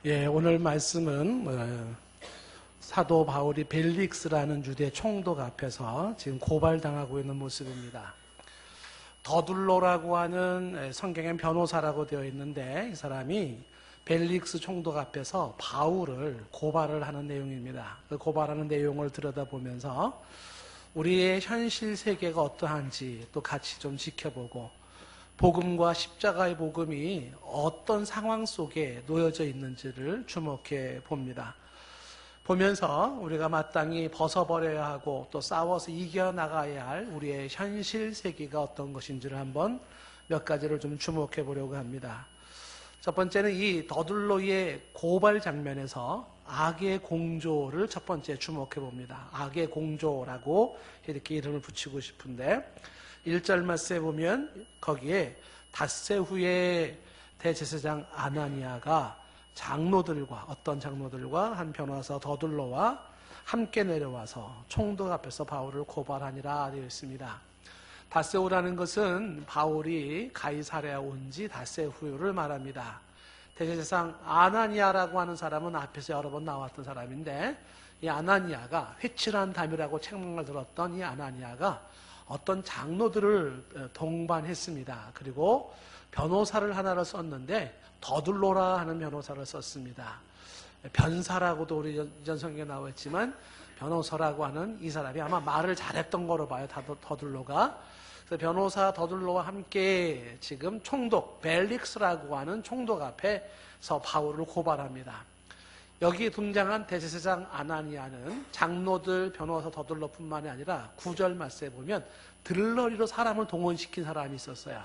오늘 말씀은 사도 바울이 벨릭스라는 유대 총독 앞에서 지금 고발당하고 있는 모습입니다. 더둘로라고 하는 성경엔 변호사라고 되어 있는데 이 사람이 벨릭스 총독 앞에서 바울을 고발을 하는 내용입니다. 그 고발하는 내용을 들여다보면서 우리의 현실 세계가 어떠한지 또 같이 좀 지켜보고 복음과 십자가의 복음이 어떤 상황 속에 놓여져 있는지를 주목해 봅니다. 보면서 우리가 마땅히 벗어버려야 하고 또 싸워서 이겨나가야 할 우리의 현실 세계가 어떤 것인지를 한번 몇 가지를 좀 주목해 보려고 합니다. 첫 번째는 이 더둘로의 고발 장면에서 악의 공조를 첫 번째 주목해 봅니다. 악의 공조라고 이렇게 이름을 붙이고 싶은데 1절 말씀에 보면 거기에 닷새 후에 대제사장 아나니아가 장로들과 어떤 장로들과 한 변호사 더둘로와 함께 내려와서 총독 앞에서 바울을 고발하니라 되어 있습니다. 닷새 후라는 것은 바울이 가이사랴 온 지 닷새 후를 말합니다. 대제사장 아나니아라고 하는 사람은 앞에서 여러 번 나왔던 사람인데 이 아나니아가 회칠한 담이라고 책망을 들었던 이 아나니아가 어떤 장로들을 동반했습니다. 그리고 변호사를 하나를 썼는데 더둘로라 하는 변호사를 썼습니다. 변사라고도 우리 이전 성경에 나와 있지만 변호사라고 하는 이 사람이 아마 말을 잘했던 거로 봐요. 더둘로가. 그래서 변호사 더둘로와 함께 지금 총독 벨릭스라고 하는 총독 앞에서 바울을 고발합니다. 여기 등장한 대제사장 아나니아는 장로들 변호사 더둘로뿐만이 아니라 9절 말씀에 보면 들러리로 사람을 동원시킨 사람이 있었어요.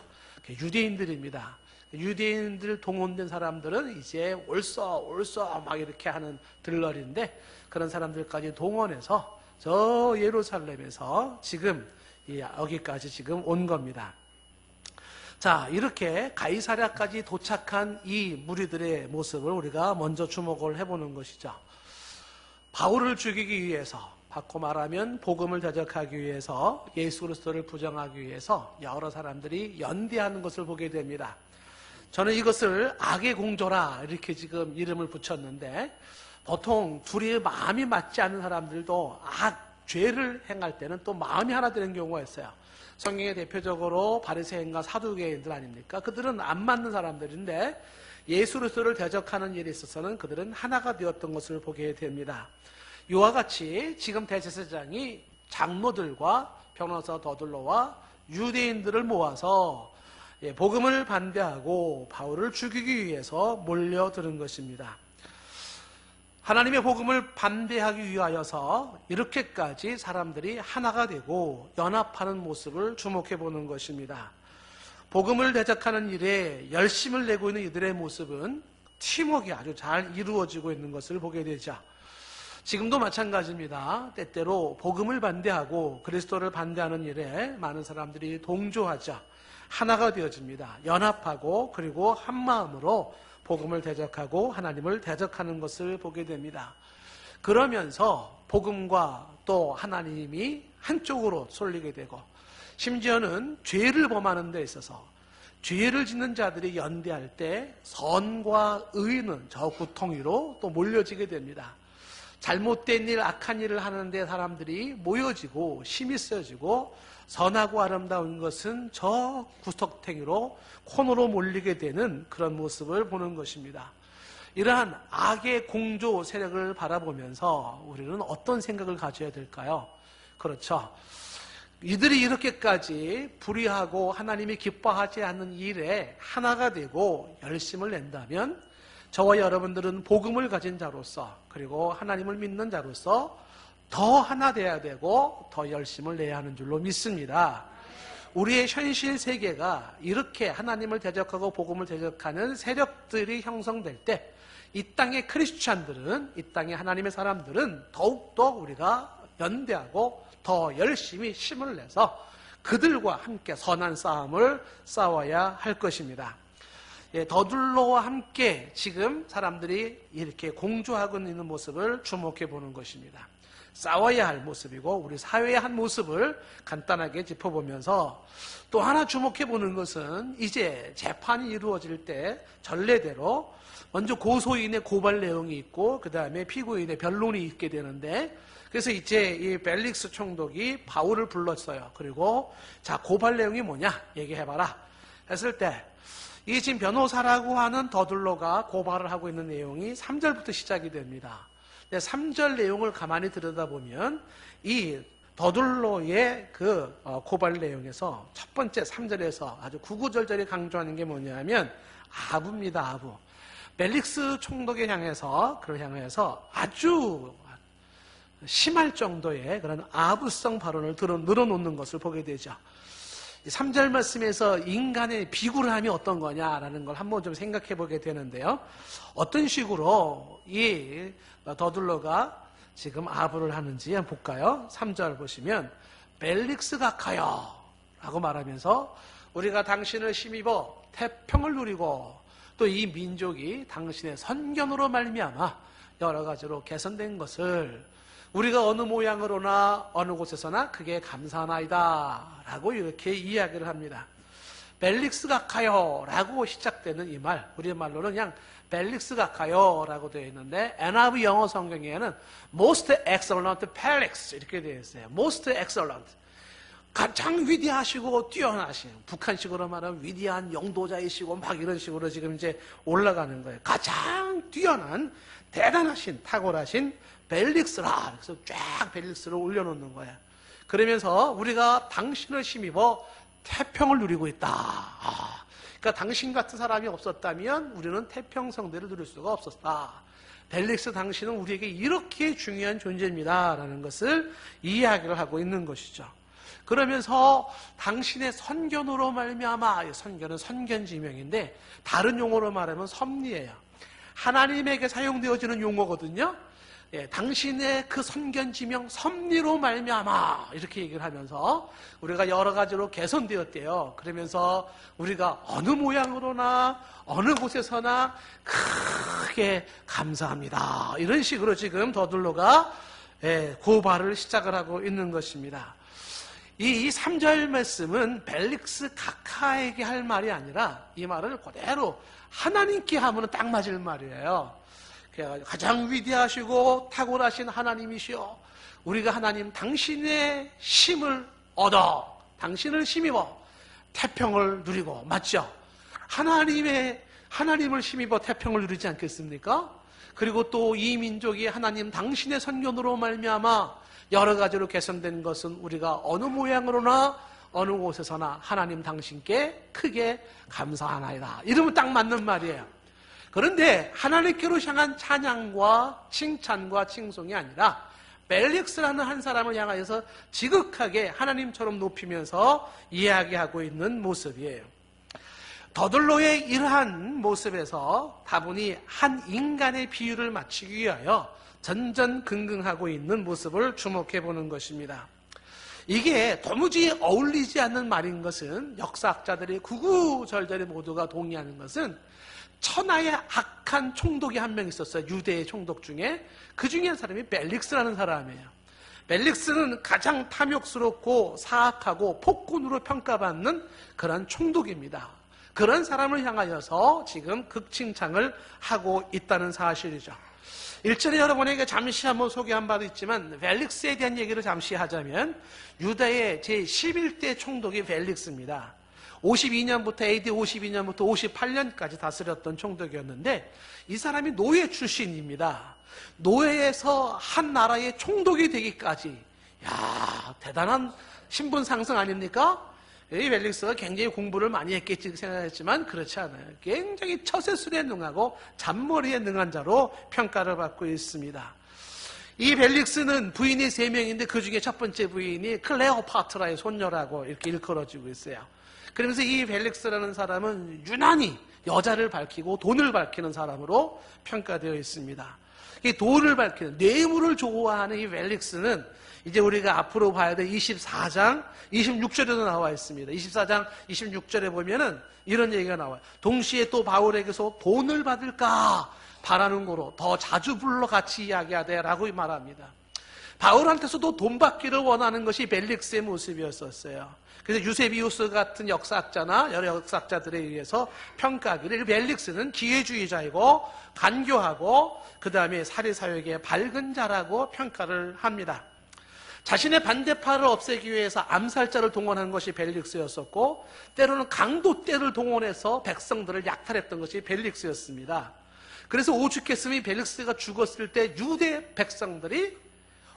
유대인들입니다. 유대인들 동원된 사람들은 이제 옳소 막 이렇게 하는 들러리인데 그런 사람들까지 동원해서 저 예루살렘에서 지금 여기까지 지금 온 겁니다. 자, 이렇게 가이사랴까지 도착한 이 무리들의 모습을 우리가 먼저 주목을 해보는 것이죠. 바울을 죽이기 위해서, 바꿔 말하면 복음을 대적하기 위해서, 예수 그리스도를 부정하기 위해서 여러 사람들이 연대하는 것을 보게 됩니다. 저는 이것을 악의 공조라 이렇게 지금 이름을 붙였는데 보통 둘이 마음이 맞지 않는 사람들도 죄를 행할 때는 또 마음이 하나 되는 경우가 있어요. 성경에 대표적으로 바리새인과 사두개인들 아닙니까? 그들은 안 맞는 사람들인데 예수 그리스도를 대적하는 일에 있어서는 그들은 하나가 되었던 것을 보게 됩니다. 이와 같이 지금 대제사장이 장로들과 변호사 더둘로와 유대인들을 모아서 복음을 반대하고 바울을 죽이기 위해서 몰려드는 것입니다. 하나님의 복음을 반대하기 위하여서 이렇게까지 사람들이 하나가 되고 연합하는 모습을 주목해 보는 것입니다. 복음을 대적하는 일에 열심을 내고 있는 이들의 모습은 팀워크가 아주 잘 이루어지고 있는 것을 보게 되죠. 지금도 마찬가지입니다. 때때로 복음을 반대하고 그리스도를 반대하는 일에 많은 사람들이 동조하죠. 하나가 되어집니다. 연합하고 그리고 한 마음으로 복음을 대적하고 하나님을 대적하는 것을 보게 됩니다. 그러면서 복음과 또 하나님이 한쪽으로 쏠리게 되고 심지어는 죄를 범하는 데 있어서 죄를 짓는 자들이 연대할 때 선과 의는 저 구통 위로 또 몰려지게 됩니다. 잘못된 일, 악한 일을 하는데 사람들이 모여지고 힘이 쓰여지고 선하고 아름다운 것은 저 구석탱이로 코너로 몰리게 되는 그런 모습을 보는 것입니다. 이러한 악의 공조 세력을 바라보면서 우리는 어떤 생각을 가져야 될까요? 그렇죠. 이들이 이렇게까지 불의하고 하나님이 기뻐하지 않는 일에 하나가 되고 열심을 낸다면 저와 여러분들은 복음을 가진 자로서 그리고 하나님을 믿는 자로서 더 하나 돼야 되고 더 열심을 내야 하는 줄로 믿습니다. 우리의 현실 세계가 이렇게 하나님을 대적하고 복음을 대적하는 세력들이 형성될 때 이 땅의 크리스찬들은 이 땅의 하나님의 사람들은 더욱더 우리가 연대하고 더 열심히 힘을 내서 그들과 함께 선한 싸움을 싸워야 할 것입니다. 더둘로와 함께 지금 사람들이 이렇게 공조하고 있는 모습을 주목해 보는 것입니다. 싸워야 할 모습이고 우리 사회의 한 모습을 간단하게 짚어보면서 또 하나 주목해보는 것은 이제 재판이 이루어질 때 전례대로 먼저 고소인의 고발 내용이 있고 그 다음에 피고인의 변론이 있게 되는데 그래서 이제 이 벨릭스 총독이 바울을 불렀어요. 그리고 자 고발 내용이 뭐냐 얘기해봐라 했을 때 이 지금 변호사라고 하는 더둘로가 고발을 하고 있는 내용이 3절부터 시작이 됩니다. 3절 내용을 가만히 들여다보면 이 더둘로의 그 고발 내용에서 첫 번째 3절에서 아주 구구절절히 강조하는 게 뭐냐면 아부입니다. 아부. 벨릭스 총독에 향해서 그를 향해서 아주 심할 정도의 그런 아부성 발언을 늘어놓는 것을 보게 되죠. 3절 말씀에서 인간의 비굴함이 어떤 거냐라는 걸 한번 좀 생각해 보게 되는데요. 어떤 식으로 이 더둘로가 지금 아부를 하는지 한번 볼까요? 3절 보시면 벨릭스 각하여 라고 말하면서 우리가 당신을 힘입어 태평을 누리고 또 이 민족이 당신의 선견으로 말미암아 여러 가지로 개선된 것을 우리가 어느 모양으로나 어느 곳에서나 그게 감사하나이다 라고 이렇게 이야기를 합니다. 벨릭스 각하여 라고 시작되는 이 말, 우리말로는 그냥 벨릭스 각하여 라고 되어 있는데 NIV 영어 성경에는 Most Excellent Felix 이렇게 되어 있어요. Most Excellent, 가장 위대하시고 뛰어나신, 북한식으로 말하면 위대한 영도자이시고 막 이런 식으로 지금 이제 올라가는 거예요. 가장 뛰어난 대단하신 탁월하신 벨릭스라. 그래서 쫙 벨릭스를 올려놓는 거예요. 그러면서 우리가 당신을 힘입어 태평을 누리고 있다. 그러니까 당신 같은 사람이 없었다면 우리는 태평성대를 누릴 수가 없었다. 벨릭스 당신은 우리에게 이렇게 중요한 존재입니다. 라는 것을 이야기를 하고 있는 것이죠. 그러면서 당신의 선견으로 말미암아, 선견은 선견지명인데 다른 용어로 말하면 섭리예요. 하나님에게 사용되어지는 용어거든요. 당신의 그 선견지명 섭리로 말미암아 이렇게 얘기를 하면서 우리가 여러 가지로 개선되었대요. 그러면서 우리가 어느 모양으로나 어느 곳에서나 크게 감사합니다. 이런 식으로 지금 더둘로가 고발을 시작을 하고 있는 것입니다. 이 3절 말씀은 벨릭스 각하에게 할 말이 아니라 이 말을 그대로 하나님께 하면 딱 맞을 말이에요. 가장 위대하시고 탁월하신 하나님이시여, 우리가 하나님 당신의 힘을 얻어 당신을 힘입어 태평을 누리고, 맞죠? 하나님을 힘입어 태평을 누리지 않겠습니까? 그리고 또 이 민족이 하나님 당신의 선견으로 말미암아 여러 가지로 개선된 것은 우리가 어느 모양으로나 어느 곳에서나 하나님 당신께 크게 감사하나이다. 이러면 딱 맞는 말이에요. 그런데 하나님께로 향한 찬양과 칭찬과 칭송이 아니라 벨릭스라는 한 사람을 향하여서 지극하게 하나님처럼 높이면서 이야기하고 있는 모습이에요. 더둘로의 이러한 모습에서 다분히 한 인간의 비유를 맞추기 위하여 전전긍긍하고 있는 모습을 주목해 보는 것입니다. 이게 도무지 어울리지 않는 말인 것은 역사학자들이 구구절절히 모두가 동의하는 것은 천하의 악한 총독이 한 명 있었어요. 유대의 총독 중에. 그 중에 한 사람이 벨릭스라는 사람이에요. 벨릭스는 가장 탐욕스럽고 사악하고 폭군으로 평가받는 그런 총독입니다. 그런 사람을 향하여서 지금 극칭찬을 하고 있다는 사실이죠. 1절에 여러분에게 잠시 한번 소개한 바도 있지만 벨릭스에 대한 얘기를 잠시 하자면 유다의 제11대 총독이 벨릭스입니다. 52년부터 AD 52년부터 58년까지 다스렸던 총독이었는데 이 사람이 노예 출신입니다. 노예에서 한 나라의 총독이 되기까지, 야, 대단한 신분 상승 아닙니까? 이 벨릭스가 굉장히 공부를 많이 했겠지 생각했지만 그렇지 않아요. 굉장히 처세술에 능하고 잔머리에 능한 자로 평가를 받고 있습니다. 이 벨릭스는 부인이 3명인데 그 중에 첫 번째 부인이 클레오파트라의 손녀라고 이렇게 일컬어지고 있어요. 그러면서 이 벨릭스라는 사람은 유난히 여자를 밝히고 돈을 밝히는 사람으로 평가되어 있습니다. 이 돈을 밝히는, 뇌물을 좋아하는 이 벨릭스는 이제 우리가 앞으로 봐야 될 24장 26절에도 나와 있습니다. 24장 26절에 보면은 이런 얘기가 나와요. 동시에 또 바울에게서 돈을 받을까 바라는 거로 더 자주 불러 같이 이야기하되 라고 말합니다. 바울한테서도 돈 받기를 원하는 것이 벨릭스의 모습이었었어요. 그래서 유세비우스 같은 역사학자나 여러 역사학자들에 의해서 평가하기를 벨릭스는 기회주의자이고 간교하고 그 다음에 사리사욕의 밝은 자라고 평가를 합니다. 자신의 반대파를 없애기 위해서 암살자를 동원한 것이 벨릭스였었고 때로는 강도떼를 동원해서 백성들을 약탈했던 것이 벨릭스였습니다. 그래서 오죽했으면 벨릭스가 죽었을 때 유대 백성들이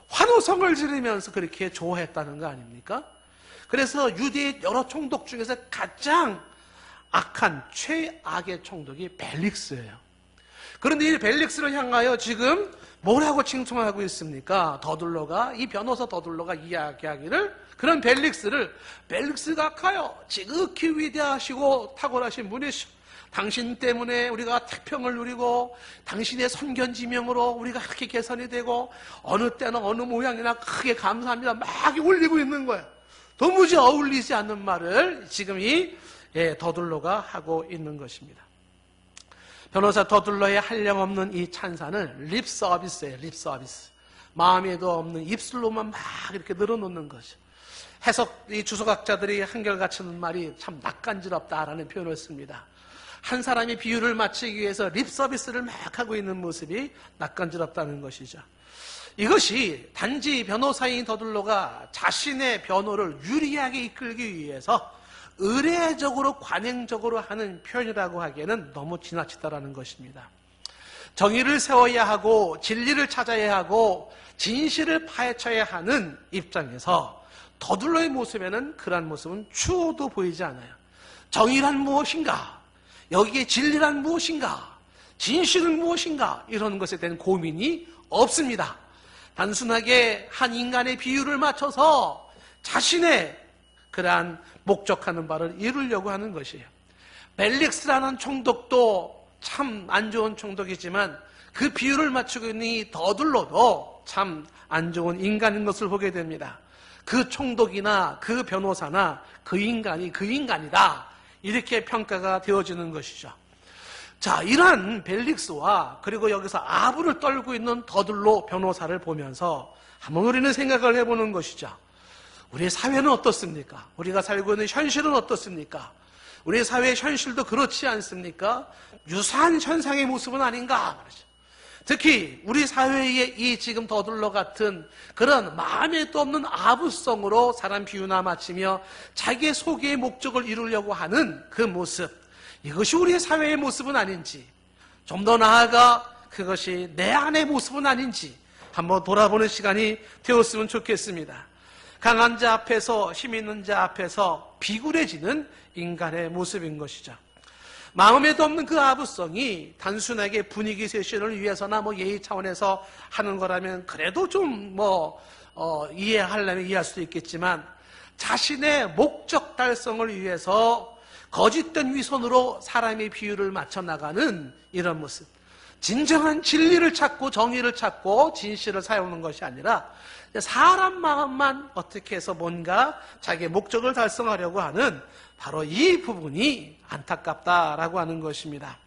환호성을 지르면서 그렇게 좋아했다는 거 아닙니까? 그래서 유대의 여러 총독 중에서 가장 악한 최악의 총독이 벨릭스예요. 그런데 이 벨릭스를 향하여 지금 뭐라고 칭송하고 있습니까? 더둘러가, 이 변호사 더둘러가 이야기하기를, 그런 벨릭스가 가요, 지극히 위대하시고 탁월하신 분이시오. 당신 때문에 우리가 태평을 누리고 당신의 선견지명으로 우리가 그렇게 개선이 되고 어느 때나 어느 모양이나 크게 감사합니다 막 울리고 있는 거예요. 도무지 어울리지 않는 말을 지금 이 더둘러가 하고 있는 것입니다. 변호사 더둘러의 한량없는 이 찬사는 립서비스예요. 립서비스. 마음에도 없는 입술로만 막 이렇게 늘어놓는 거죠. 이 주석학자들이 한결같이 쓰는 말이 참 낯간지럽다라는 표현을 씁니다. 한 사람이 비유를 맞추기 위해서 립서비스를 막 하고 있는 모습이 낯간지럽다는 것이죠. 이것이 단지 변호사인 더둘러가 자신의 변호를 유리하게 이끌기 위해서 의례적으로 관행적으로 하는 표현이라고 하기에는 너무 지나치다라는 것입니다. 정의를 세워야 하고 진리를 찾아야 하고 진실을 파헤쳐야 하는 입장에서 더둘러의 모습에는 그러한 모습은 추호도 보이지 않아요. 정의란 무엇인가? 여기에 진리란 무엇인가? 진실은 무엇인가? 이런 것에 대한 고민이 없습니다. 단순하게 한 인간의 비유를 맞춰서 자신의 그러한 목적하는 바를 이루려고 하는 것이에요. 벨릭스라는 총독도 참 안 좋은 총독이지만 그 비유를 맞추고 있는 이 더둘러도 참 안 좋은 인간인 것을 보게 됩니다. 그 총독이나 그 변호사나 그 인간이 그 인간이다, 이렇게 평가가 되어지는 것이죠. 자, 이러한 벨릭스와 그리고 여기서 아부를 떨고 있는 더둘러 변호사를 보면서 한번 우리는 생각을 해보는 것이죠. 우리의 사회는 어떻습니까? 우리가 살고 있는 현실은 어떻습니까? 우리의 사회의 현실도 그렇지 않습니까? 유사한 현상의 모습은 아닌가 말이죠. 특히 우리 사회의 이 지금 더둘러 같은 그런 마음에도 없는 아부성으로 사람 비유나 맞추며 자기의 소개의 목적을 이루려고 하는 그 모습, 이것이 우리의 사회의 모습은 아닌지, 좀 더 나아가 그것이 내 안의 모습은 아닌지 한번 돌아보는 시간이 되었으면 좋겠습니다. 강한 자 앞에서, 힘 있는 자 앞에서 비굴해지는 인간의 모습인 것이죠. 마음에도 없는 그 아부성이 단순하게 분위기 쇄신을 위해서나 예의 차원에서 하는 거라면 그래도 좀 이해하려면 이해할 수도 있겠지만, 자신의 목적 달성을 위해서 거짓된 위선으로 사람의 비유를 맞춰 나가는 이런 모습, 진정한 진리를 찾고 정의를 찾고 진실을 사용하는 것이 아니라 사람 마음만 어떻게 해서 뭔가 자기의 목적을 달성하려고 하는 바로 이 부분이 안타깝다라고 하는 것입니다.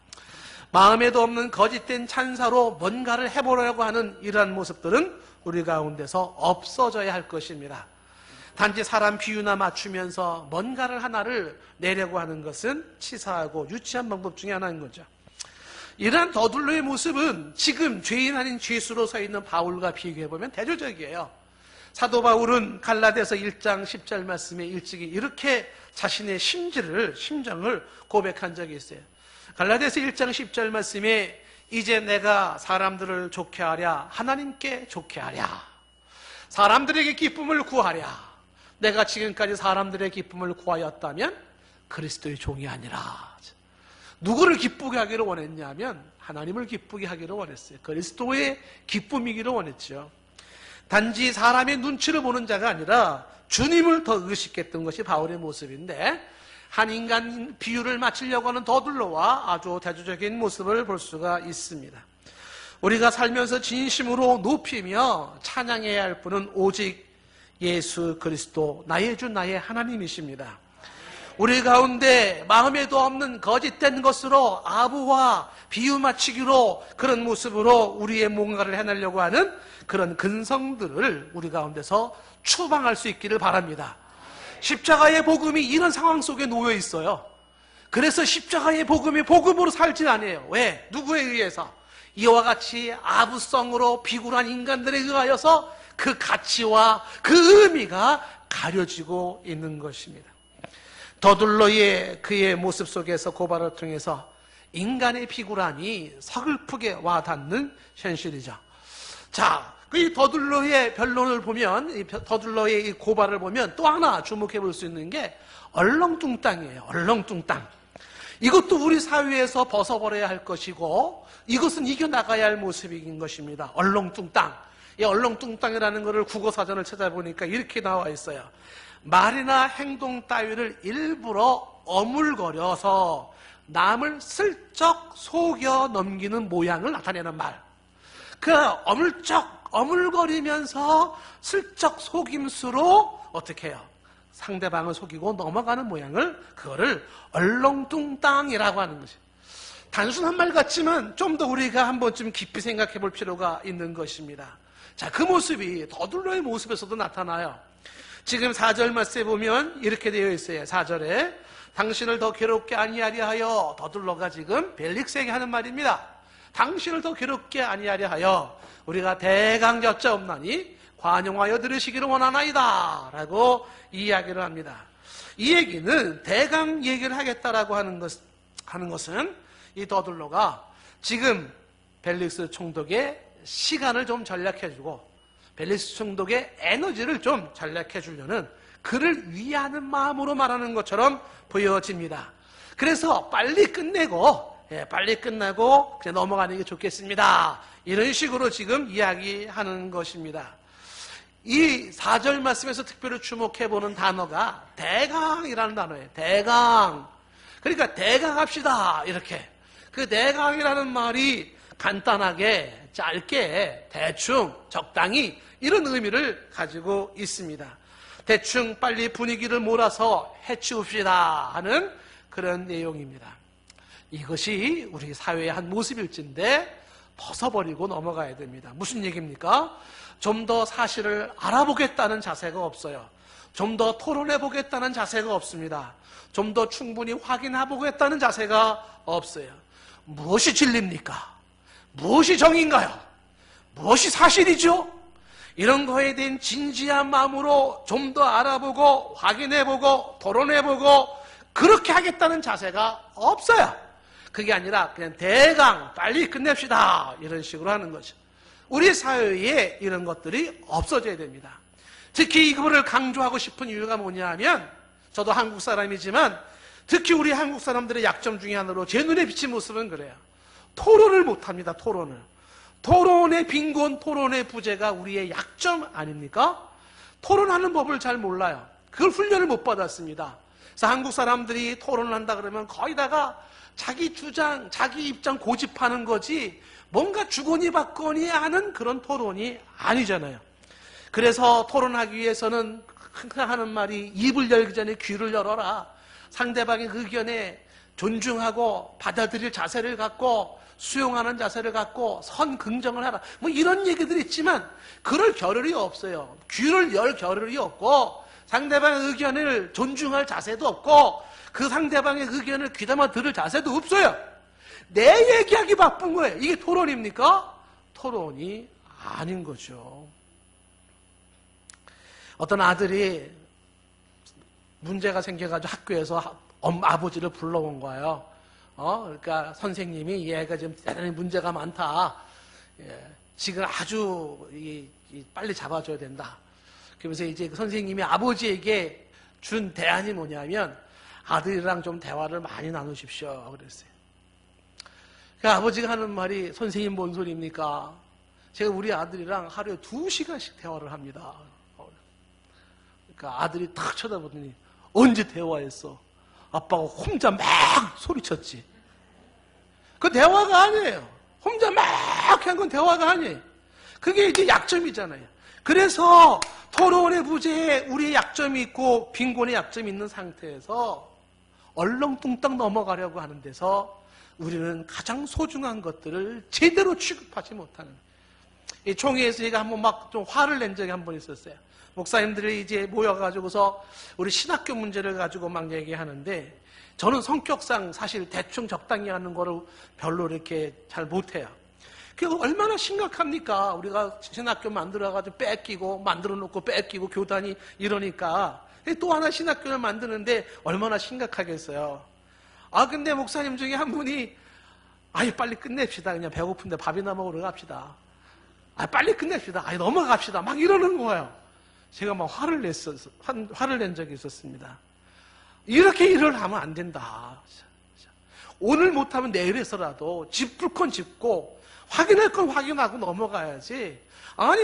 마음에도 없는 거짓된 찬사로 뭔가를 해보려고 하는 이러한 모습들은 우리 가운데서 없어져야 할 것입니다. 단지 사람 비유나 맞추면서 뭔가를 하나를 내려고 하는 것은 치사하고 유치한 방법 중에 하나인 거죠. 이러한 더둘러의 모습은 지금 죄인 아닌 죄수로 서 있는 바울과 비교해보면 대조적이에요. 사도 바울은 갈라디아서 1장 10절 말씀에 일찍이 이렇게 자신의 심정을 고백한 적이 있어요. 갈라디아서 1장 10절 말씀에 이제 내가 사람들을 좋게 하랴 하나님께 좋게 하랴, 사람들에게 기쁨을 구하랴. 내가 지금까지 사람들의 기쁨을 구하였다면 그리스도의 종이 아니라. 누구를 기쁘게 하기를 원했냐면 하나님을 기쁘게 하기를 원했어요. 그리스도의 기쁨이기를 원했죠. 단지 사람의 눈치를 보는 자가 아니라 주님을 더 의식했던 것이 바울의 모습인데, 한 인간 비유를 맞추려고 하는 더둘러와 아주 대조적인 모습을 볼 수가 있습니다. 우리가 살면서 진심으로 높이며 찬양해야 할 분은 오직 예수 그리스도, 나의 주 나의 하나님이십니다. 우리 가운데 마음에도 없는 거짓된 것으로 아부와 비유 맞추기로 그런 모습으로 우리의 뭔가를 해내려고 하는 그런 근성들을 우리 가운데서 추방할 수 있기를 바랍니다. 십자가의 복음이 이런 상황 속에 놓여 있어요. 그래서 십자가의 복음이 복음으로 살진 않아요. 왜? 누구에 의해서? 이와 같이 아부성으로 비굴한 인간들에 의하여서 그 가치와 그 의미가 가려지고 있는 것입니다. 더둘러의 그의 모습 속에서 고발을 통해서 인간의 비굴함이 서글프게 와닿는 현실이죠. 자, 이 더둘러의 변론을 보면, 이 더둘러의 이 고발을 보면 또 하나 주목해 볼 수 있는 게 얼렁뚱땅이에요. 얼렁뚱땅. 이것도 우리 사회에서 벗어버려야 할 것이고 이것은 이겨나가야 할 모습인 것입니다. 얼렁뚱땅. 이 얼렁뚱땅이라는 것을 국어사전을 찾아보니까 이렇게 나와 있어요. 말이나 행동 따위를 일부러 어물거려서 남을 슬쩍 속여 넘기는 모양을 나타내는 말. 그 어물거리면서 슬쩍 속임수로 어떻게 해요? 상대방을 속이고 넘어가는 모양을, 그거를 얼렁뚱땅이라고 하는 것이에요. 단순한 말 같지만 좀 더 우리가 한 번쯤 깊이 생각해 볼 필요가 있는 것입니다. 자, 그 모습이 더둘러의 모습에서도 나타나요. 지금 4절 말씀에 보면 이렇게 되어 있어요. 4절에 당신을 더 괴롭게 아니하려 하여, 더둘러가 지금 벨릭스에게 하는 말입니다. 당신을 더 괴롭게 아니하려 하여 우리가 대강 여짜옵나니 관용하여 들으시기를 원하나이다 라고 이야기를 합니다. 이 얘기는 대강 얘기를 하겠다라고 하는 것은 이 더둘러가 지금 벨릭스 총독의 시간을 좀 전략해주고 벨릭스 총독의 에너지를 좀 전략해주려는, 그를 위하는 마음으로 말하는 것처럼 보여집니다. 그래서 빨리 끝내고 그냥 넘어가는 게 좋겠습니다. 이런 식으로 지금 이야기하는 것입니다. 이 4절 말씀에서 특별히 주목해보는 단어가 대강이라는 단어예요. 대강. 그러니까 대강합시다. 이렇게. 그 대강이라는 말이 간단하게, 짧게, 대충, 적당히 이런 의미를 가지고 있습니다. 대충 빨리 분위기를 몰아서 해치웁시다 하는 그런 내용입니다. 이것이 우리 사회의 한 모습일진데 벗어버리고 넘어가야 됩니다. 무슨 얘기입니까? 좀 더 사실을 알아보겠다는 자세가 없어요. 좀 더 토론해보겠다는 자세가 없습니다. 좀 더 충분히 확인해보겠다는 자세가 없어요. 무엇이 진리입니까? 무엇이 정의인가요? 무엇이 사실이죠? 이런 거에 대한 진지한 마음으로 좀 더 알아보고 확인해보고 토론해보고 그렇게 하겠다는 자세가 없어요. 그게 아니라 그냥 대강 빨리 끝냅시다 이런 식으로 하는 거죠. 우리 사회에 이런 것들이 없어져야 됩니다. 특히 이거를 강조하고 싶은 이유가 뭐냐면, 저도 한국 사람이지만 특히 우리 한국 사람들의 약점 중에 하나로 제 눈에 비친 모습은 그래요. 토론을 못합니다. 토론의 빈곤, 토론의 부재가 우리의 약점 아닙니까? 토론하는 법을 잘 몰라요. 그걸 훈련을 못 받았습니다. 그래서 한국 사람들이 토론을 한다 그러면 거의 다가 자기 주장, 자기 입장 고집하는 거지 뭔가 주거니 받거니 하는 그런 토론이 아니잖아요. 그래서 토론하기 위해서는 항상 하는 말이 입을 열기 전에 귀를 열어라. 상대방의 의견에 존중하고 받아들일 자세를 갖고 수용하는 자세를 갖고 선긍정을 하라. 뭐 이런 얘기들이 있지만 그럴 겨를이 없어요. 귀를 열 겨를이 없고 상대방의 의견을 존중할 자세도 없고 그 상대방의 의견을 귀담아 들을 자세도 없어요. 내 얘기하기 바쁜 거예요. 이게 토론입니까? 토론이 아닌 거죠. 어떤 아들이 문제가 생겨가지고 학교에서 아버지를 불러온 거예요. 그러니까 선생님이 얘가 지금 대단히 문제가 많다. 지금 아주 빨리 잡아줘야 된다. 그러면서 이제 그 선생님이 아버지에게 준 대안이 뭐냐면 아들이랑 좀 대화를 많이 나누십시오. 그랬어요. 그 아버지가 하는 말이 선생님 뭔 소리입니까? 제가 우리 아들이랑 하루에 2시간씩 대화를 합니다. 그러니까 아들이 탁 쳐다보더니 언제 대화했어? 아빠가 혼자 막 소리쳤지. 그 대화가 아니에요. 혼자 막 한 건 대화가 아니에요. 그게 이제 약점이잖아요. 그래서 토론의 부재에 우리의 약점이 있고 빈곤의 약점이 있는 상태에서 얼렁뚱땅 넘어가려고 하는 데서 우리는 가장 소중한 것들을 제대로 취급하지 못하는, 이 총회에서 제가 한번 막 좀 화를 낸 적이 한 번 있었어요. 목사님들이 이제 모여가지고서 우리 신학교 문제를 가지고 막 얘기하는데, 저는 성격상 사실 대충 적당히 하는 거를 별로 이렇게 잘 못해요. 그게 얼마나 심각합니까? 우리가 신학교 만들어가지고 뺏기고, 만들어 놓고 뺏기고, 교단이 이러니까. 또 하나 신학교를 만드는데 얼마나 심각하겠어요. 근데 목사님 중에 한 분이, 빨리 끝냅시다. 그냥 배고픈데 밥이나 먹으러 갑시다. 빨리 끝냅시다. 넘어갑시다. 막 이러는 거예요. 제가 막 화를 낸 적이 있었습니다. 이렇게 일을 하면 안 된다. 오늘 못하면 내일에서라도 짚을 건 짚고 확인할 건 확인하고 넘어가야지.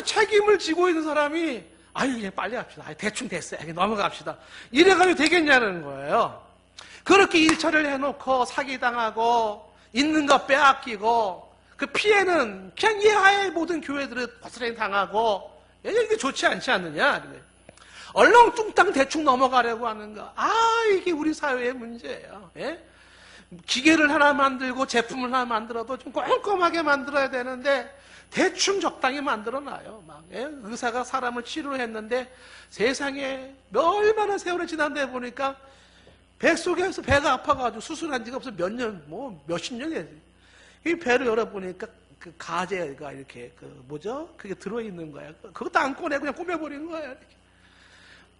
책임을 지고 있는 사람이 그냥 빨리 합시다. 대충 됐어요. 넘어갑시다. 이래가지고 되겠냐는 거예요. 그렇게 일처리를 해놓고 사기당하고 있는 거 빼앗기고, 그 피해는 그냥 예하의 모든 교회들을 고스란히 당하고, 이게 좋지 않지 않느냐. 얼렁뚱땅 대충 넘어가려고 하는 거. 이게 우리 사회의 문제예요. 예? 기계를 하나 만들고 제품을 하나 만들어도 좀 꼼꼼하게 만들어야 되는데 대충 적당히 만들어놔요. 의사가 사람을 치료했는데 세상에 얼마나 세월이 지난데 보니까 뱃속에서 배가 아파가지고 수술한 지가 없어 몇 년, 몇십 년이 이 배를 열어보니까 그 가재가 이렇게 그게 들어있는 거야. 그것도 안 꺼내고 그냥 꾸며버린 거야. 이렇게.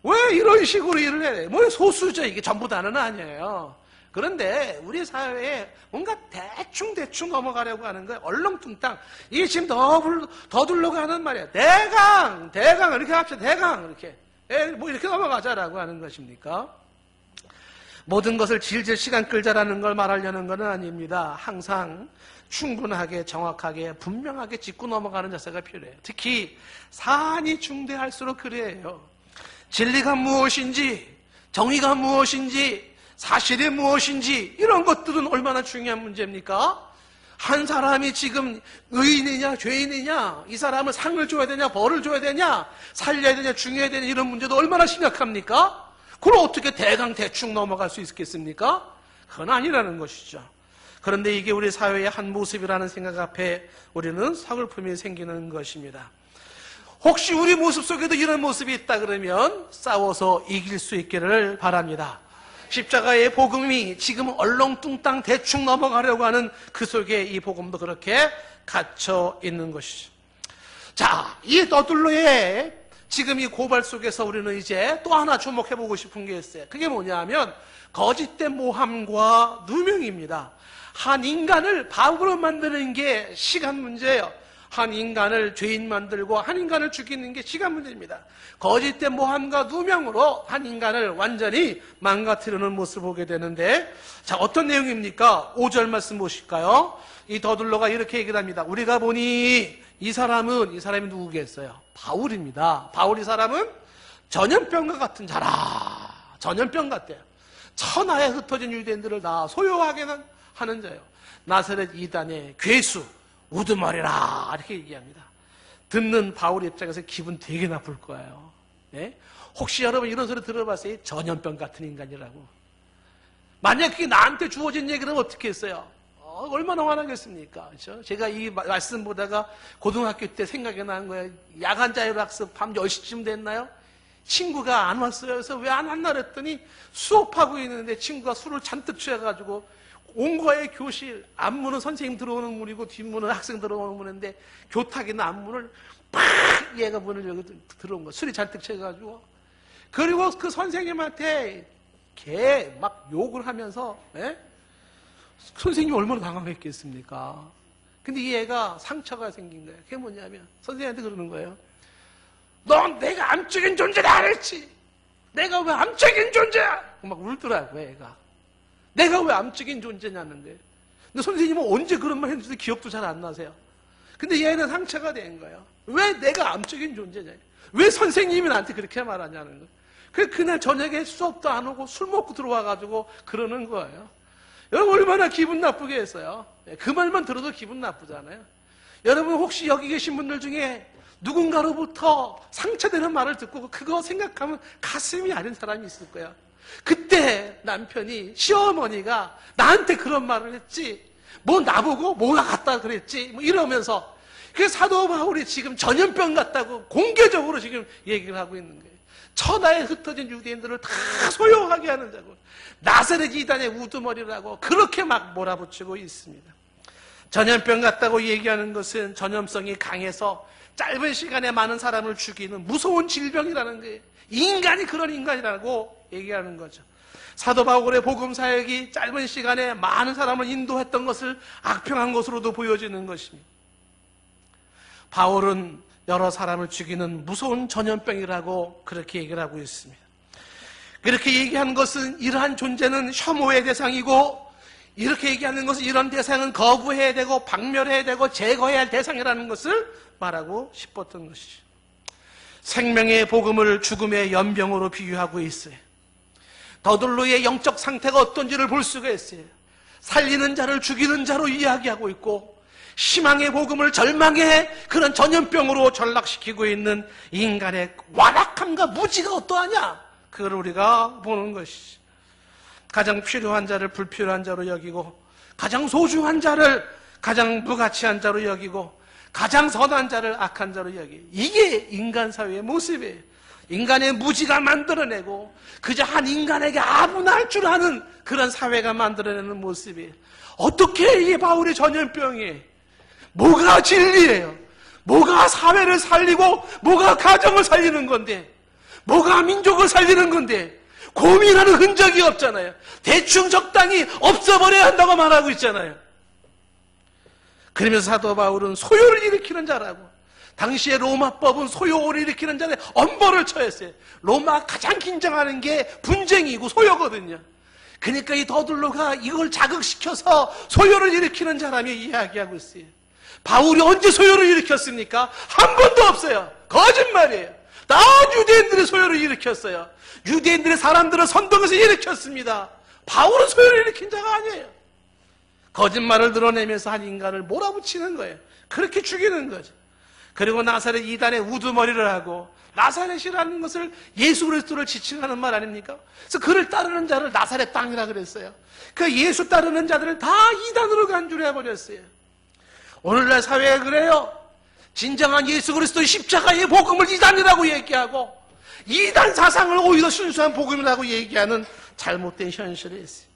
왜 이런 식으로 일을 해야 돼? 소수죠. 이게 전부 다는 아니에요. 그런데 우리 사회에 뭔가 대충 넘어가려고 하는 거예요. 얼렁뚱땅. 이게 지금 더 둘러가는 말이야. 대강 이렇게 합시다. 대강 이렇게. 이렇게 넘어가자라고 하는 것입니까? 모든 것을 질질 시간 끌자라는 걸 말하려는 건 아닙니다. 항상 충분하게, 정확하게, 분명하게 짚고 넘어가는 자세가 필요해요. 특히 사안이 중대할수록 그래요. 진리가 무엇인지, 정의가 무엇인지, 사실이 무엇인지, 이런 것들은 얼마나 중요한 문제입니까? 한 사람이 지금 의인이냐 죄인이냐, 이 사람은 상을 줘야 되냐 벌을 줘야 되냐, 살려야 되냐 중요해야 되냐, 이런 문제도 얼마나 심각합니까? 그걸 어떻게 대충 넘어갈 수 있겠습니까? 그건 아니라는 것이죠. 그런데 이게 우리 사회의 한 모습이라는 생각 앞에 우리는 서글픔이 생기는 것입니다. 혹시 우리 모습 속에도 이런 모습이 있다 그러면 싸워서 이길 수 있기를 바랍니다. 십자가의 복음이 지금 얼렁뚱땅 대충 넘어가려고 하는 그 속에 이 복음도 그렇게 갇혀 있는 것이죠. 자, 이 너둘러의 지금 이 고발 속에서 우리는 이제 또 하나 주목해보고 싶은 게 있어요. 그게 뭐냐면 거짓된 모함과 누명입니다. 한 인간을 바보로 만드는 게 시간 문제예요. 한 인간을 죄인 만들고 한 인간을 죽이는 게 시간 문제입니다. 거짓된 모함과 누명으로 한 인간을 완전히 망가뜨리는 모습을 보게 되는데, 자, 어떤 내용입니까? 5절 말씀 보실까요? 이 더둘러가 이렇게 얘기를 합니다. 우리가 보니 이 사람이 누구겠어요? 바울입니다. 바울 이 사람은 전염병과 같은 자라. 전염병 같대요. 천하에 흩어진 유대인들을 다 소유하게는 하는 자예요. 나사렛 이단의 괴수, 우두머리라, 이렇게 얘기합니다. 듣는 바울 입장에서 기분 되게 나쁠 거예요. 네? 혹시 여러분 이런 소리 들어봤어요? 전염병 같은 인간이라고. 만약 그게 나한테 주어진 얘기는 어떻게 했어요? 얼마나 화나겠습니까? 그렇죠? 제가 이 말씀 보다가 고등학교 때 생각이 난 거예요. 야간 자율학습 밤 10시쯤 됐나요? 친구가 안 왔어요. 그래서 왜 안 왔나 그랬더니 수업하고 있는데 친구가 술을 잔뜩 취해가지고 온 거예요. 교실 앞문은 선생님 들어오는 문이고 뒷문은 학생 들어오는 문인데 교탁 있는 앞문을 팍 얘가 문을 여기 들어온 거. 술이 잔뜩 취해가지고. 그리고 그 선생님한테 걔 막 욕을 하면서, 예? 선생님이 얼마나 당황했겠습니까? 근데 이 애가 상처가 생긴 거예요. 그게 뭐냐면 선생님한테 그러는 거예요. 넌 내가 암적인 존재다 안 했지? 내가 왜 암적인 존재야? 막 울더라고요, 애가. 내가 왜 암적인 존재냐는 거예요. 근데 선생님은 언제 그런 말 했는지 기억도 잘 안 나세요. 근데 얘는 상처가 된 거예요. 왜 내가 암적인 존재냐? 왜 선생님이 나한테 그렇게 말하냐는 거예요. 그래서 그날 저녁에 수업도 안 오고 술 먹고 들어와가지고 그러는 거예요. 여러분 얼마나 기분 나쁘게 했어요. 그 말만 들어도 기분 나쁘잖아요. 여러분 혹시 여기 계신 분들 중에 누군가로부터 상처되는 말을 듣고 그거 생각하면 가슴이 아린 사람이 있을 거야. 그때 남편이, 시어머니가 나한테 그런 말을 했지, 뭐 나보고 뭐가 같다 그랬지, 뭐 이러면서, 그 사도 바울이 지금 전염병 같다고 공개적으로 지금 얘기를 하고 있는 거예요. 천하에 흩어진 유대인들을 다 소용하게 하는 자고, 나사렛 이단의 우두머리라고 그렇게 막 몰아붙이고 있습니다. 전염병 같다고 얘기하는 것은 전염성이 강해서 짧은 시간에 많은 사람을 죽이는 무서운 질병이라는 거예요. 인간이 그런 인간이라고 얘기하는 거죠. 사도 바울의 복음 사역이 짧은 시간에 많은 사람을 인도했던 것을 악평한 것으로도 보여지는 것입니다. 바울은 여러 사람을 죽이는 무서운 전염병이라고 그렇게 얘기를 하고 있습니다. 그렇게 얘기한 것은 이러한 존재는 혐오의 대상이고, 이렇게 얘기하는 것은 이런 대상은 거부해야 되고 박멸해야 되고 제거해야 할 대상이라는 것을 말하고 싶었던 것이죠. 생명의 복음을 죽음의 연병으로 비유하고 있어요. 더둘로의 영적 상태가 어떤지를 볼 수가 있어요. 살리는 자를 죽이는 자로 이야기하고 있고, 희망의 복음을 절망의 그런 전염병으로 전락시키고 있는 인간의 완악함과 무지가 어떠하냐, 그걸 우리가 보는 것이죠. 가장 필요한 자를 불필요한 자로 여기고, 가장 소중한 자를 가장 무가치한 자로 여기고, 가장 선한 자를 악한 자로 여기고, 이게 인간 사회의 모습이에요. 인간의 무지가 만들어내고 그저 한 인간에게 아무나 할 줄 아는 그런 사회가 만들어내는 모습이에요. 어떻게 이게 바울의 전염병이에요? 뭐가 진리예요? 뭐가 사회를 살리고 뭐가 가정을 살리는 건데, 뭐가 민족을 살리는 건데, 고민하는 흔적이 없잖아요. 대충 적당히 없어버려야 한다고 말하고 있잖아요. 그러면서 사도 바울은 소요를 일으키는 자라고, 당시에 로마법은 소요를 일으키는 자에 엄벌을 처했어요. 로마가 가장 긴장하는 게 분쟁이고 소요거든요. 그러니까 이 더둘로가 이걸 자극시켜서 소요를 일으키는 자라며 이야기하고 있어요. 바울이 언제 소요를 일으켰습니까? 한 번도 없어요. 거짓말이에요. 다 유대인들이 소요를 일으켰어요. 유대인들의 사람들은 선동해서 일으켰습니다. 바울은 소요를 일으킨 자가 아니에요. 거짓말을 드러내면서 한 인간을 몰아붙이는 거예요. 그렇게 죽이는 거죠. 그리고 나사렛 이단의 우두머리를 하고, 나사렛이라는 것을 예수 그리스도를 지칭하는 말 아닙니까? 그래서 그를 따르는 자를 나사렛 땅이라 그랬어요. 그 예수 따르는 자들을 다 이단으로 간주해버렸어요. 오늘날 사회에 그래요. 진정한 예수 그리스도의 십자가의 복음을 이단이라고 얘기하고, 이단 사상을 오히려 순수한 복음이라고 얘기하는 잘못된 현실이 있어요.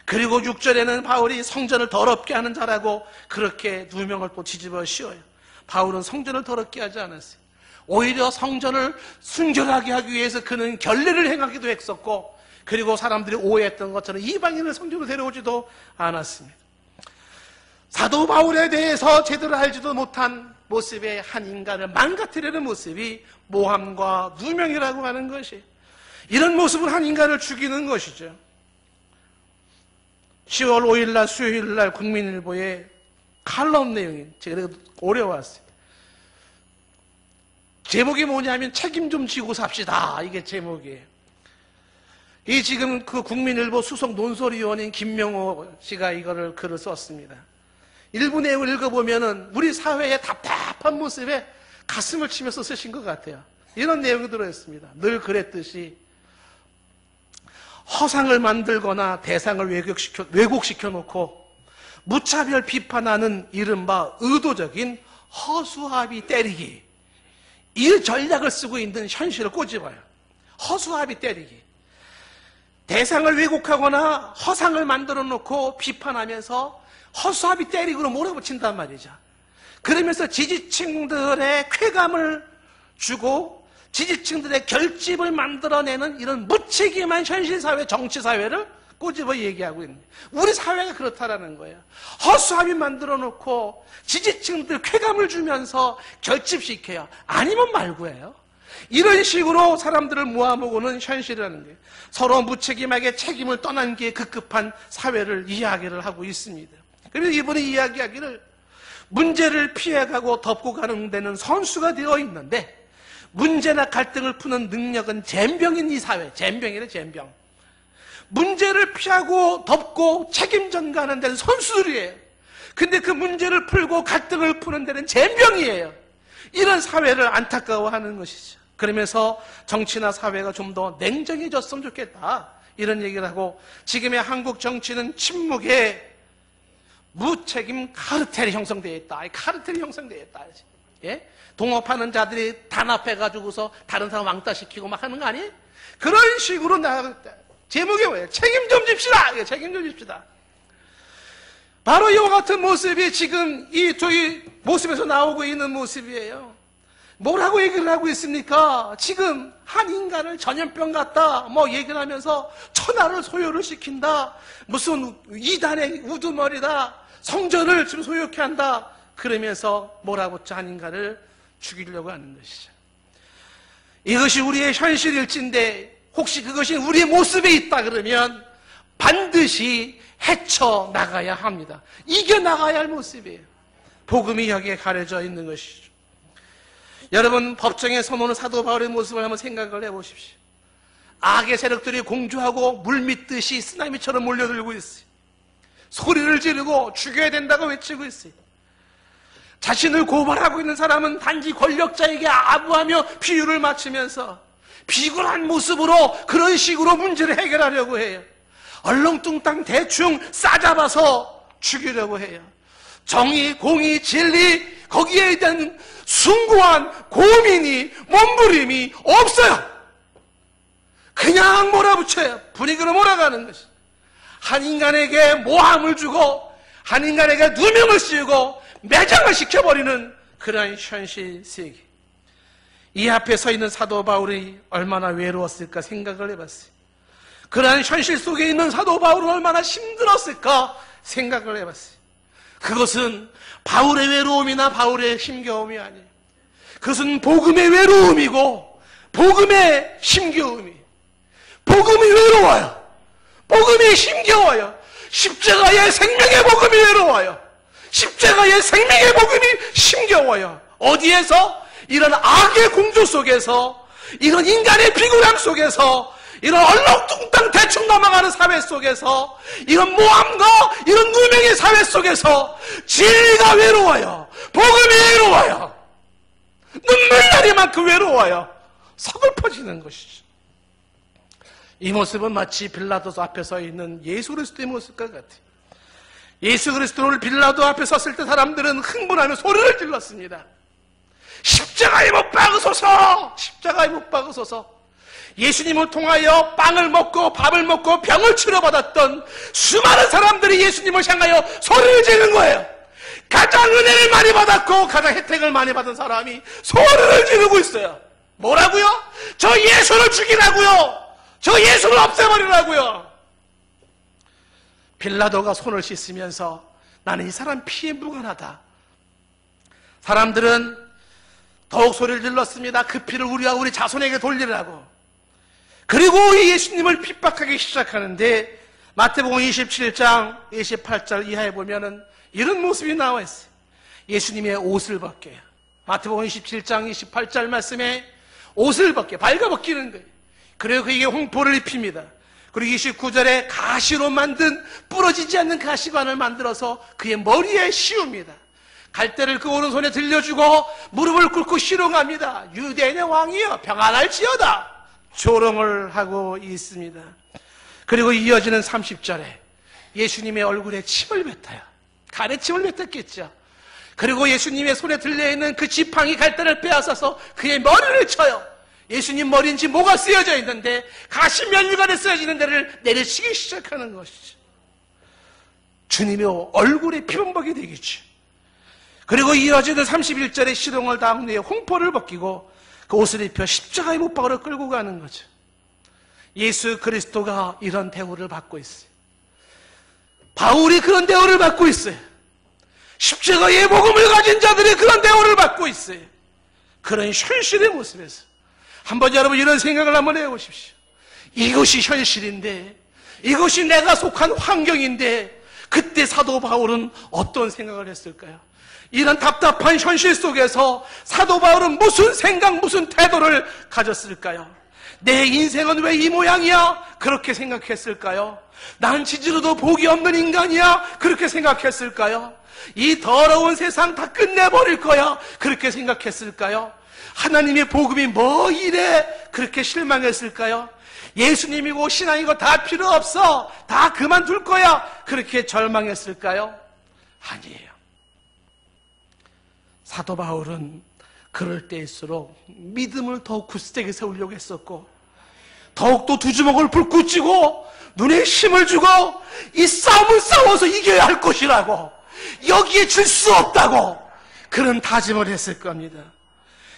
그리고 6절에는 바울이 성전을 더럽게 하는 자라고 그렇게 누명을 또 뒤집어 씌워요. 바울은 성전을 더럽게 하지 않았어요. 오히려 성전을 순결하게 하기 위해서 그는 결례를 행하기도 했었고, 그리고 사람들이 오해했던 것처럼 이방인을 성전으로 데려오지도 않았습니다. 사도 바울에 대해서 제대로 알지도 못한 모습의 한 인간을 망가뜨리는 모습이 모함과 누명이라고 하는 것이, 이런 모습을 한 인간을 죽이는 것이죠. 10월 5일날 수요일날 국민일보에 칼럼 내용이 제가 어려웠어요. 제목이 뭐냐면 책임 좀 지고 삽시다, 이게 제목이에요. 이 지금 그 국민일보 수석 논설위원인 김명호 씨가 이거를 글을 썼습니다. 일부 내용을 읽어보면은 우리 사회의 답답한 모습에 가슴을 치면서 쓰신 것 같아요. 이런 내용이 들어있습니다. 늘 그랬듯이 허상을 만들거나 대상을 왜곡시켜 놓고 무차별 비판하는 이른바 의도적인 허수아비 때리기, 이 전략을 쓰고 있는 현실을 꼬집어요. 허수아비 때리기. 대상을 왜곡하거나 허상을 만들어 놓고 비판하면서 허수아비 때리기로 몰아붙인단 말이죠. 그러면서 지지층들의 쾌감을 주고 지지층들의 결집을 만들어내는 이런 무책임한 현실사회, 정치사회를 꼬집어 얘기하고 있는 거예요. 우리 사회가 그렇다라는 거예요. 허수아비 만들어 놓고 지지층들 쾌감을 주면서 결집시켜요. 아니면 말고예요. 이런 식으로 사람들을 모아먹는 현실이라는 거예요. 서로 무책임하게 책임을 떠난 게 급급한 사회를 이야기를 하고 있습니다. 그래서 이번에 이야기하기를 문제를 피해가고 덮고 가는 데는 선수가 되어 있는데, 문제나 갈등을 푸는 능력은 젬병인 이 사회, 젬병이래, 젬병. 문제를 피하고 덮고 책임 전가하는 데는 선수들이에요. 근데 그 문제를 풀고 갈등을 푸는 데는 젬병이에요. 이런 사회를 안타까워하는 것이죠. 그러면서 정치나 사회가 좀 더 냉정해졌으면 좋겠다, 이런 얘기를 하고, 지금의 한국 정치는 침묵의 무책임 카르텔이 형성되어 있다. 카르텔이 형성되어 있다. 예? 동업하는 자들이 단합해가지고서 다른 사람 왕따시키고 막 하는 거 아니에요? 그런 식으로 나가고 있다. 제목이 뭐예요? 책임 좀 집시다. 책임 좀 집시다. 바로 이와 같은 모습이 지금 이 모습에서 나오고 있는 모습이에요. 뭐라고 얘기를 하고 있습니까? 지금 한 인간을 전염병 같다 뭐 얘기를 하면서 천하를 소요를 시킨다, 무슨 이단의 우두머리다, 성전을 지금 소유케 한다 그러면서 몰아붙여 한 인간을 죽이려고 하는 것이죠. 이것이 우리의 현실일진데 혹시 그것이 우리의 모습에 있다 그러면 반드시 헤쳐나가야 합니다. 이겨나가야 할 모습이에요. 복음이 여기에 가려져 있는 것이죠. 여러분, 법정에 서놓는 사도 바울의 모습을 한번 생각을 해보십시오. 악의 세력들이 공주하고 물밀듯이 쓰나미처럼 몰려들고 있어요. 소리를 지르고 죽여야 된다고 외치고 있어요. 자신을 고발하고 있는 사람은 단지 권력자에게 아부하며 비유를 맞추면서 비굴한 모습으로 그런 식으로 문제를 해결하려고 해요. 얼렁뚱땅 대충 싸잡아서 죽이려고 해요. 정의, 공의, 진리, 거기에 대한 숭고한 고민이, 몸부림이 없어요. 그냥 몰아붙여요. 분위기로 몰아가는 것이. 한 인간에게 모함을 주고 한 인간에게 누명을 씌우고 매장을 시켜버리는 그런 현실 세계. 이 앞에 서 있는 사도 바울이 얼마나 외로웠을까 생각을 해봤어요. 그러한 현실 속에 있는 사도 바울은 얼마나 힘들었을까 생각을 해봤어요. 그것은 바울의 외로움이나 바울의 힘겨움이 아니에요. 그것은 복음의 외로움이고 복음의 힘겨움이. 복음이 외로워요. 복음이 힘겨워요. 십자가의 생명의 복음이 외로워요. 십자가의 생명의 복음이 힘겨워요. 어디에서? 이런 악의 공조 속에서, 이런 인간의 비굴함 속에서, 이런 얼렁뚱땅 대충 넘어가는 사회 속에서, 이런 모함과 이런 누명의 사회 속에서 진리가 외로워요. 복음이 외로워요. 눈물 나리만큼 외로워요. 서글퍼지는 것이죠. 이 모습은 마치 빌라도 앞에 서 있는 예수 그리스도의 모습과 같아요. 예수 그리스도를 빌라도 앞에 섰을 때 사람들은 흥분하며 소리를 질렀습니다. 십자가에 못 박으소서! 십자가에 못 박으소서! 예수님을 통하여 빵을 먹고 밥을 먹고 병을 치료받았던 수많은 사람들이 예수님을 향하여 소리를 지르는 거예요. 가장 은혜를 많이 받았고 가장 혜택을 많이 받은 사람이 소리를 지르고 있어요. 뭐라고요? 저 예수를 죽이라고요. 저 예수를 없애버리라고요. 빌라도가 손을 씻으면서 나는 이 사람 피에 무관하다. 사람들은 더욱 소리를 질렀습니다. 그 피를 우리 자손에게 돌리라고. 그리고 예수님을 핍박하기 시작하는데 마태복음 27장 28절 이하에 보면은 이런 모습이 나와 있어요. 예수님의 옷을 벗겨요. 마태복음 27장 28절 말씀에 옷을 벗겨 발가벗기는 거예요. 그리고 그에게 홍포를 입힙니다. 그리고 29절에 가시로 만든 부러지지 않는 가시관을 만들어서 그의 머리에 씌웁니다. 갈대를 그 오른손에 들려주고 무릎을 꿇고 희롱합니다. 유대인의 왕이여 평안할지어다. 조롱을 하고 있습니다. 그리고 이어지는 30절에 예수님의 얼굴에 침을 뱉어요. 가래침을 뱉었겠죠. 그리고 예수님의 손에 들려있는 그 지팡이 갈대를 빼앗아서 그의 머리를 쳐요. 예수님 머리인지 뭐가 쓰여져 있는데 가시 면류관에 쓰여지는 데를 내리치기 시작하는 것이죠. 주님의 얼굴에 피범벅이 되겠죠. 그리고 이어지는 31절에 시동을 당한 후에 홍포를 벗기고 그 옷을 입혀 십자가의 못박으로 끌고 가는 거죠. 예수 그리스도가 이런 대우를 받고 있어요. 바울이 그런 대우를 받고 있어요. 십자가의 복음을 가진 자들이 그런 대우를 받고 있어요. 그런 현실의 모습에서 한번 여러분 이런 생각을 한번 해보십시오. 이것이 현실인데, 이것이 내가 속한 환경인데 그때 사도 바울은 어떤 생각을 했을까요? 이런 답답한 현실 속에서 사도 바울은 무슨 생각, 무슨 태도를 가졌을까요? 내 인생은 왜 이 모양이야? 그렇게 생각했을까요? 난 지지로도 복이 없는 인간이야? 그렇게 생각했을까요? 이 더러운 세상 다 끝내버릴 거야? 그렇게 생각했을까요? 하나님의 복음이 뭐 이래? 그렇게 실망했을까요? 예수님이고 신앙이고 다 필요 없어. 다 그만둘 거야. 그렇게 절망했을까요? 아니에요. 사도 바울은 그럴 때일수록 믿음을 더욱 굳세게 세우려고 했었고, 더욱더 두 주먹을 불고 쥐고 눈에 힘을 주고 이 싸움을 싸워서 이겨야 할 것이라고, 여기에 질 수 없다고 그런 다짐을 했을 겁니다.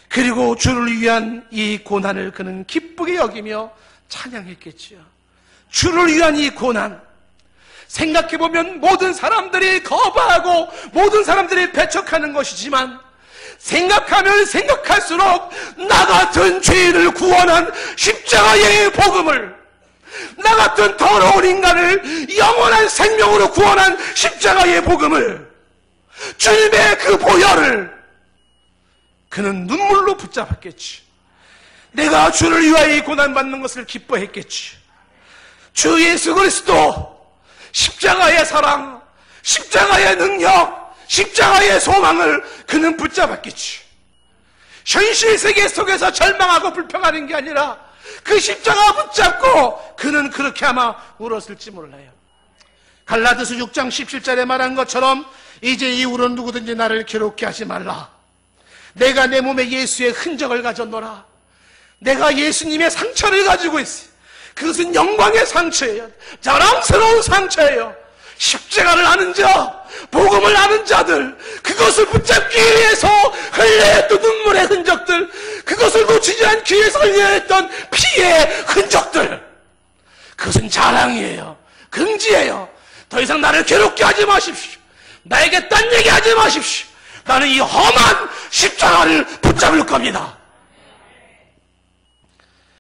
그리고 주를 위한 이 고난을 그는 기쁘게 여기며 찬양했겠지요. 주를 위한 이 고난, 생각해보면 모든 사람들이 거부하고 모든 사람들이 배척하는 것이지만, 생각하면 생각할수록 나 같은 죄인을 구원한 십자가의 복음을, 나 같은 더러운 인간을 영원한 생명으로 구원한 십자가의 복음을, 주님의 그 보혈을 그는 눈물로 붙잡았겠지. 내가 주를 위하여 고난받는 것을 기뻐했겠지. 주 예수 그리스도 십자가의 사랑, 십자가의 능력, 십자가의 소망을 그는 붙잡았겠지. 현실 세계 속에서 절망하고 불평하는 게 아니라 그 십자가 붙잡고 그는 그렇게 아마 울었을지 몰라요. 갈라디아서 6장 17절에 말한 것처럼 이제 이후로 누구든지 나를 괴롭게 하지 말라. 내가 내 몸에 예수의 흔적을 가졌노라. 내가 예수님의 상처를 가지고 있어요. 그것은 영광의 상처예요. 자랑스러운 상처예요. 십자가를 아는 자, 복음을 아는 자들, 그것을 붙잡기 위해서 흘려야 했던 눈물의 흔적들, 그것을 놓치지 않기 위해서 흘려야 했던 피의 흔적들, 그것은 자랑이에요. 긍지예요. 더 이상 나를 괴롭게 하지 마십시오. 나에게 딴 얘기 하지 마십시오. 나는 이 험한 십자가를 붙잡을 겁니다.